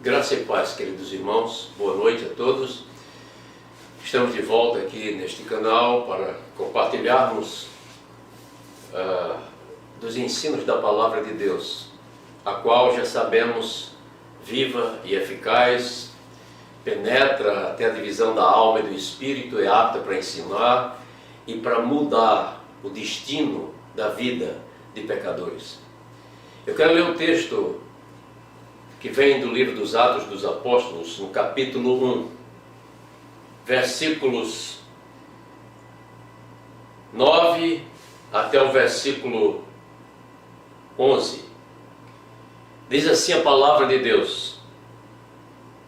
Graça e paz, queridos irmãos, boa noite a todos. Estamos de volta aqui neste canal para compartilharmos dos ensinos da Palavra de Deus, a qual já sabemos viva e eficaz, penetra até a divisão da alma e do espírito, é apta para ensinar e para mudar o destino da vida de pecadores. Eu quero ler um texto que vem do livro dos Atos dos Apóstolos, no capítulo 1, versículos 9 até o versículo 11. Diz assim a palavra de Deus: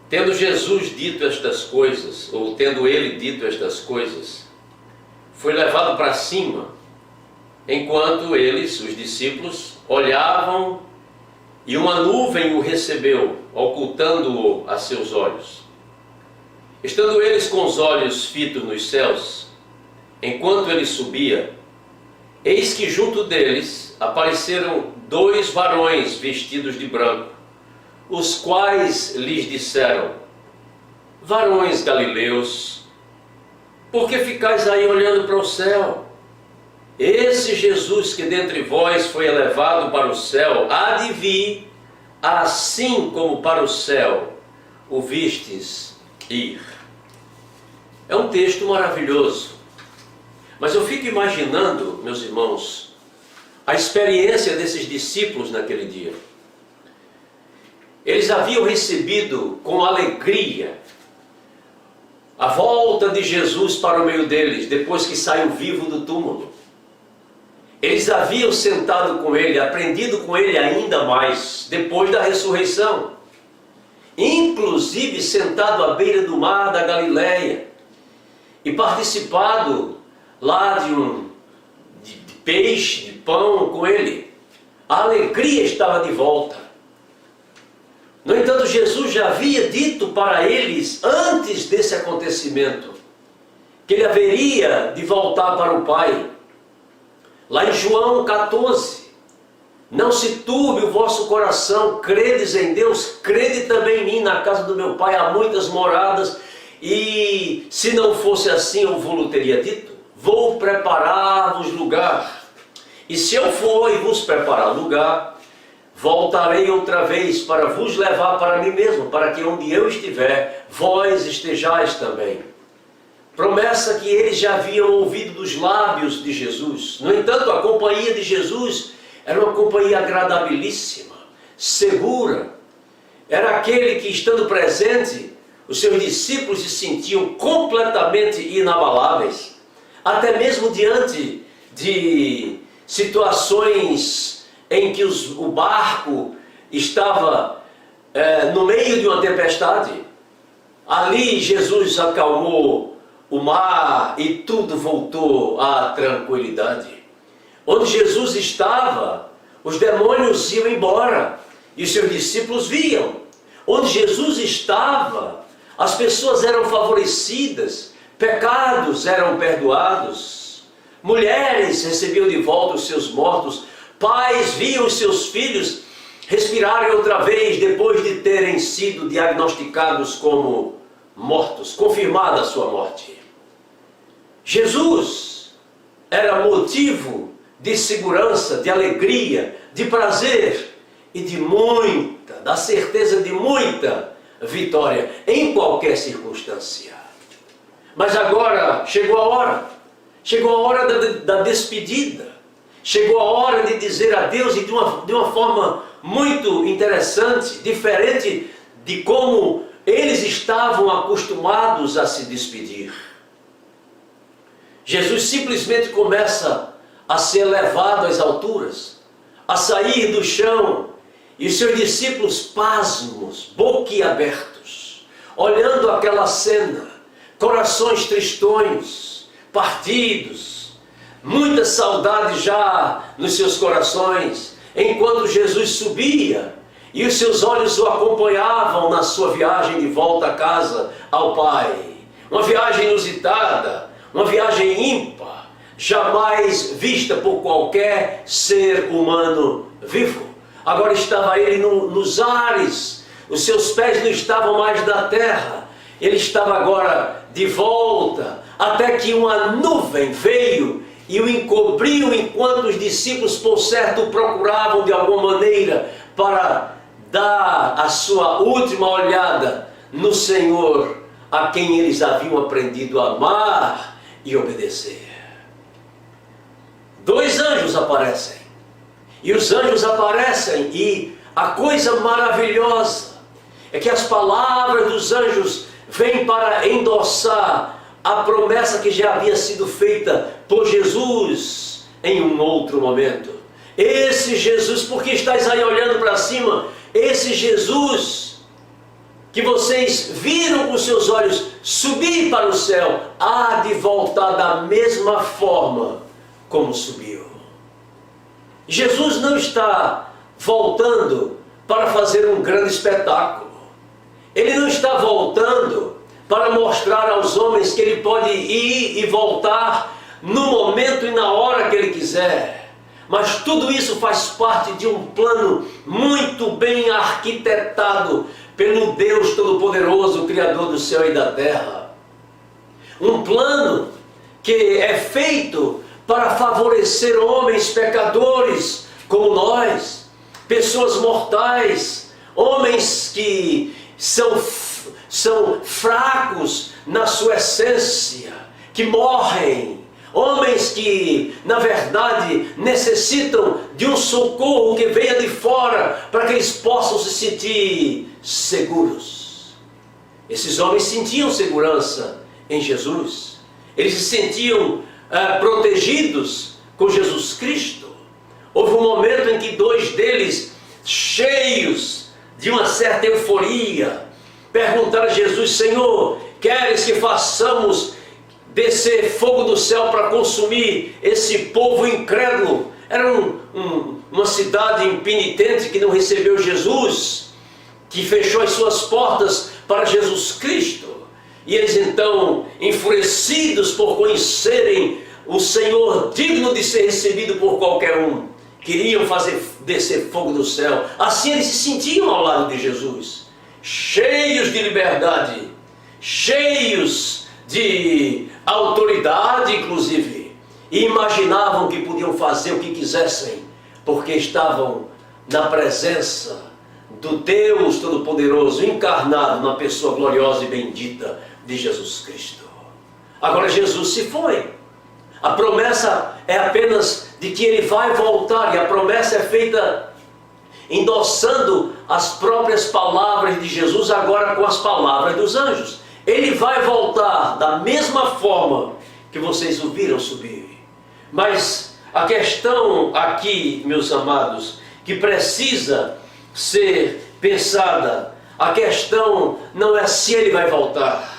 Tendo Jesus dito estas coisas, ou tendo ele dito estas coisas, foi levado para cima, enquanto eles, os discípulos, olhavam, e uma nuvem o recebeu, ocultando-o a seus olhos. Estando eles com os olhos fitos nos céus, enquanto ele subia, eis que junto deles apareceram dois varões vestidos de branco, os quais lhes disseram: Varões galileus, por que ficais aí olhando para o céu? Esse Jesus que dentre vós foi elevado para o céu, há de vir, assim como para o céu o vistes ir. É um texto maravilhoso, mas eu fico imaginando, meus irmãos, a experiência desses discípulos naquele dia. Eles haviam recebido com alegria a volta de Jesus para o meio deles, depois que saiu vivo do túmulo. Eles haviam sentado com ele, aprendido com ele ainda mais, depois da ressurreição. Inclusive sentado à beira do mar da Galileia, e participado lá de peixe, de pão com ele. A alegria estava de volta. No entanto, Jesus já havia dito para eles, antes desse acontecimento, que ele haveria de voltar para o Pai. Lá em João 14, não se turbe o vosso coração, credes em Deus, crede também em mim. Na casa do meu Pai há muitas moradas, e se não fosse assim eu vos teria dito, vou preparar-vos lugar. E se eu for e vos preparar lugar, voltarei outra vez para vos levar para mim mesmo, para que onde eu estiver, vós estejais também. Promessa que eles já haviam ouvido dos lábios de Jesus. No entanto, a companhia de Jesus era uma companhia agradabilíssima, segura. Era aquele que, estando presente, os seus discípulos se sentiam completamente inabaláveis, até mesmo diante de situações em que o barco estava no meio de uma tempestade. Ali Jesus acalmou o mar e tudo voltou à tranquilidade. Onde Jesus estava, os demônios iam embora e os seus discípulos viam. Onde Jesus estava, as pessoas eram favorecidas, pecados eram perdoados, mulheres recebiam de volta os seus mortos, pais viam os seus filhos respirarem outra vez depois de terem sido diagnosticados como mortos, confirmada a sua morte. Jesus era motivo de segurança, de alegria, de prazer e da certeza de muita vitória em qualquer circunstância. Mas agora chegou a hora da despedida, chegou a hora de dizer adeus, e de uma forma muito interessante, diferente de como eles estavam acostumados a se despedir. Jesus simplesmente começa a ser levado às alturas, a sair do chão, e os seus discípulos pasmos, boquiabertos, olhando aquela cena, corações tristonhos, partidos, muita saudade já nos seus corações, enquanto Jesus subia e os seus olhos o acompanhavam na sua viagem de volta a casa ao Pai. Uma viagem inusitada, uma viagem ímpar, jamais vista por qualquer ser humano vivo. Agora estava ele nos ares os seus pés não estavam mais na terra, ele estava agora de volta, até que uma nuvem veio e o encobriu enquanto os discípulos, por certo, o procuravam de alguma maneira para dar a sua última olhada no Senhor, a quem eles haviam aprendido a amar e obedecer. Dois anjos aparecem, e os anjos aparecem, e a coisa maravilhosa é que as palavras dos anjos vêm para endossar a promessa que já havia sido feita por Jesus em um outro momento. Esse Jesus, porque estáis aí olhando para cima, esse Jesus que vocês viram com seus olhos subir para o céu, há de voltar da mesma forma como subiu. Jesus não está voltando para fazer um grande espetáculo. Ele não está voltando para mostrar aos homens que ele pode ir e voltar no momento e na hora que ele quiser. Mas tudo isso faz parte de um plano muito bem arquitetado pelo Deus Todo-Poderoso, Criador do céu e da terra. Um plano que é feito para favorecer homens pecadores como nós, pessoas mortais, homens que são fracos na sua essência, que morrem, homens que, na verdade, necessitam de um socorro que venha de fora para que eles possam se sentir seguros. Esses homens sentiam segurança em Jesus, eles se sentiam protegidos com Jesus Cristo. Houve um momento em que dois deles, cheios de uma certa euforia, perguntaram a Jesus: Senhor, queres que façamos descer fogo do céu para consumir esse povo incrédulo? Era uma cidade impenitente que não recebeu Jesus, que fechou as suas portas para Jesus Cristo. E eles então, enfurecidos por conhecerem o Senhor digno de ser recebido por qualquer um, queriam fazer descer fogo do céu. Assim eles se sentiam ao lado de Jesus, cheios de liberdade, cheios de autoridade inclusive, e imaginavam que podiam fazer o que quisessem, porque estavam na presença do Deus Todo-Poderoso encarnado na pessoa gloriosa e bendita de Jesus Cristo. Agora Jesus se foi. A promessa é apenas de que ele vai voltar, e a promessa é feita endossando as próprias palavras de Jesus, agora com as palavras dos anjos. Ele vai voltar da mesma forma que vocês o viram subir. Mas a questão aqui, meus amados, que precisa ser pensada, a questão não é se ele vai voltar,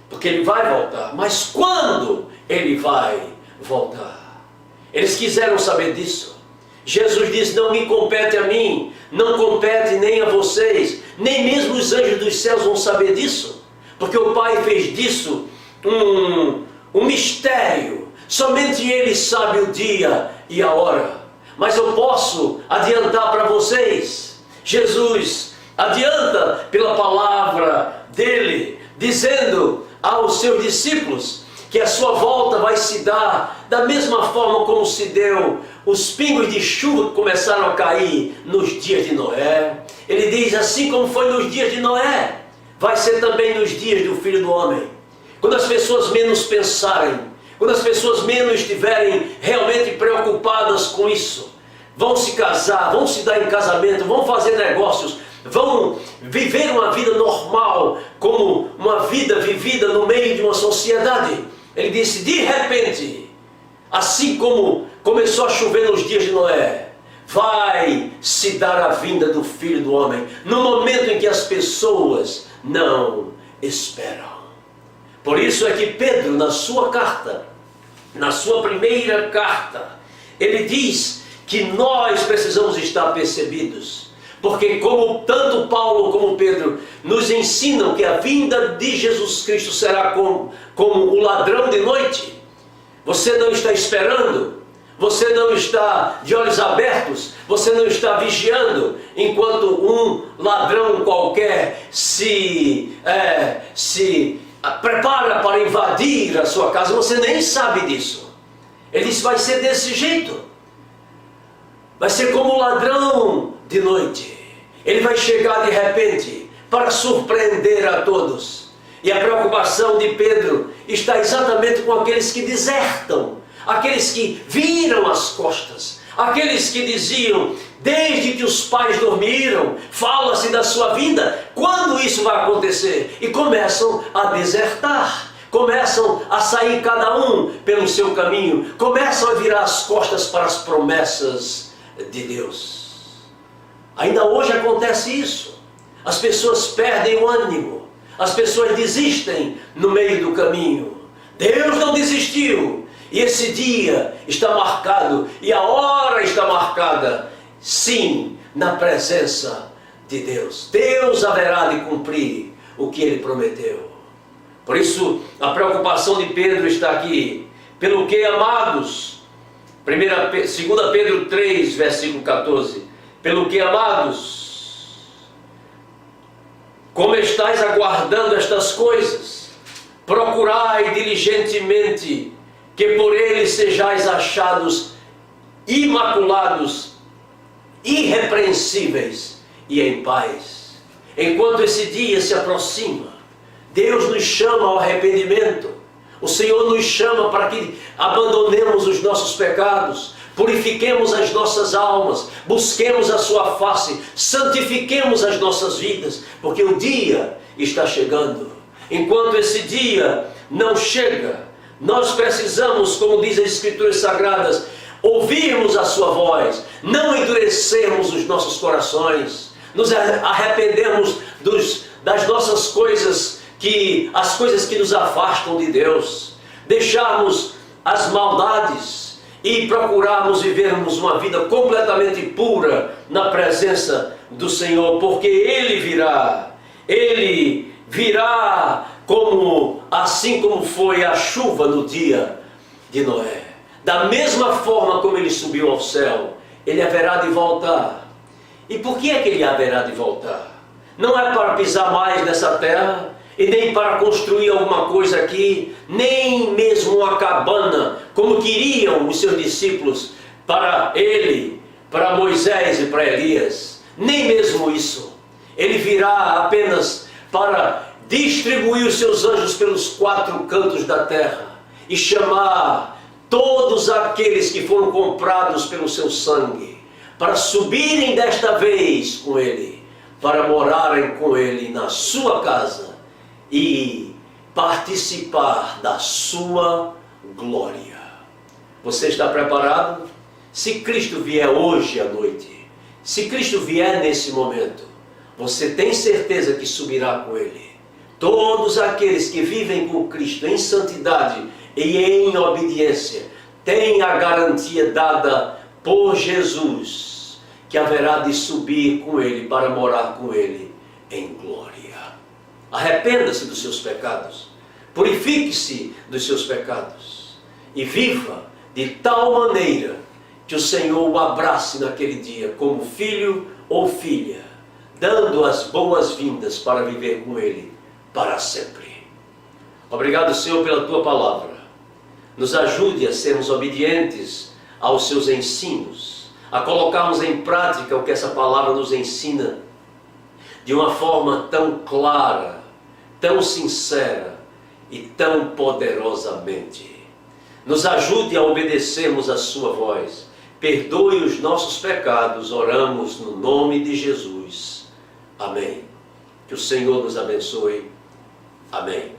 porque ele vai voltar, mas quando ele vai voltar. Eles quiseram saber disso. Jesus disse: não me compete a mim, não compete nem a vocês, nem mesmo os anjos dos céus vão saber disso, porque o Pai fez disso um mistério. Somente Ele sabe o dia e a hora. Mas eu posso adiantar para vocês. Jesus adianta pela palavra dele, dizendo aos seus discípulos que a sua volta vai se dar da mesma forma como se deu os pingos de chuva que começaram a cair nos dias de Noé. Ele diz: assim como foi nos dias de Noé, vai ser também nos dias do Filho do Homem. Quando as pessoas menos pensarem, quando as pessoas menos estiverem realmente preocupadas com isso, vão se casar, vão se dar em casamento, vão fazer negócios, vão viver uma vida normal, como uma vida vivida no meio de uma sociedade. Ele disse: de repente, assim como começou a chover nos dias de Noé, vai se dar a vinda do Filho do Homem, no momento em que as pessoas não esperam. Por isso é que Pedro, na sua carta, na sua primeira carta, ele diz que nós precisamos estar percebidos, porque como tanto Paulo como Pedro nos ensinam que a vinda de Jesus Cristo será como o ladrão de noite. Você não está esperando, Você não está de olhos abertos, você não está vigiando, enquanto um ladrão qualquer se prepara para invadir a sua casa. Você nem sabe disso. Ele disse: vai ser desse jeito. Vai ser como o ladrão de noite. Ele vai chegar de repente para surpreender a todos. E a preocupação de Pedro está exatamente com aqueles que desertam, aqueles que viram as costas, aqueles que diziam: desde que os pais dormiram, fala-se da sua vinda, quando isso vai acontecer? E começam a desertar, começam a sair cada um pelo seu caminho, começam a virar as costas para as promessas de Deus. Ainda hoje acontece isso. As pessoas perdem o ânimo, as pessoas desistem no meio do caminho. Deus não desistiu. E esse dia está marcado, e a hora está marcada, sim, na presença de Deus. Deus haverá de cumprir o que Ele prometeu. Por isso, a preocupação de Pedro está aqui. Pelo que, amados, 2 Pedro 3, versículo 14. Pelo que, amados, como estáis aguardando estas coisas, procurai diligentemente que por ele sejais achados imaculados, irrepreensíveis e em paz. Enquanto esse dia se aproxima, Deus nos chama ao arrependimento. O Senhor nos chama para que abandonemos os nossos pecados, purifiquemos as nossas almas, busquemos a sua face, santifiquemos as nossas vidas, porque o dia está chegando. Enquanto esse dia não chega, nós precisamos, como diz as Escrituras Sagradas, ouvirmos a sua voz, não endurecermos os nossos corações, nos arrependemos das nossas coisas, as coisas que nos afastam de Deus, deixarmos as maldades e procurarmos vivermos uma vida completamente pura na presença do Senhor, porque Ele virá assim como foi a chuva no dia de Noé. Da mesma forma como Ele subiu ao céu, Ele haverá de voltar. E por que é que Ele haverá de voltar? Não é para pisar mais nessa terra, e nem para construir alguma coisa aqui, nem mesmo uma cabana, como queriam os seus discípulos para ele, para Moisés e para Elias. Nem mesmo isso. Ele virá apenas para distribuir os seus anjos pelos 4 cantos da terra e chamar todos aqueles que foram comprados pelo seu sangue para subirem desta vez com ele, para morarem com ele na sua casa e participar da sua glória. Você está preparado? Se Cristo vier hoje à noite, se Cristo vier nesse momento, você tem certeza que subirá com Ele. Todos aqueles que vivem com Cristo em santidade e em obediência têm a garantia dada por Jesus, que haverá de subir com Ele para morar com Ele em glória. Arrependa-se dos seus pecados, purifique-se dos seus pecados e viva de tal maneira que o Senhor o abrace naquele dia como filho ou filha, dando as boas-vindas para viver com Ele para sempre. Obrigado, Senhor, pela Tua palavra. Nos ajude a sermos obedientes aos Seus ensinos, a colocarmos em prática o que essa palavra nos ensina de uma forma tão clara, tão sincera e tão poderosamente. Nos ajude a obedecermos a Sua voz. Perdoe os nossos pecados, oramos no nome de Jesus. Amém. Que o Senhor nos abençoe. Amém.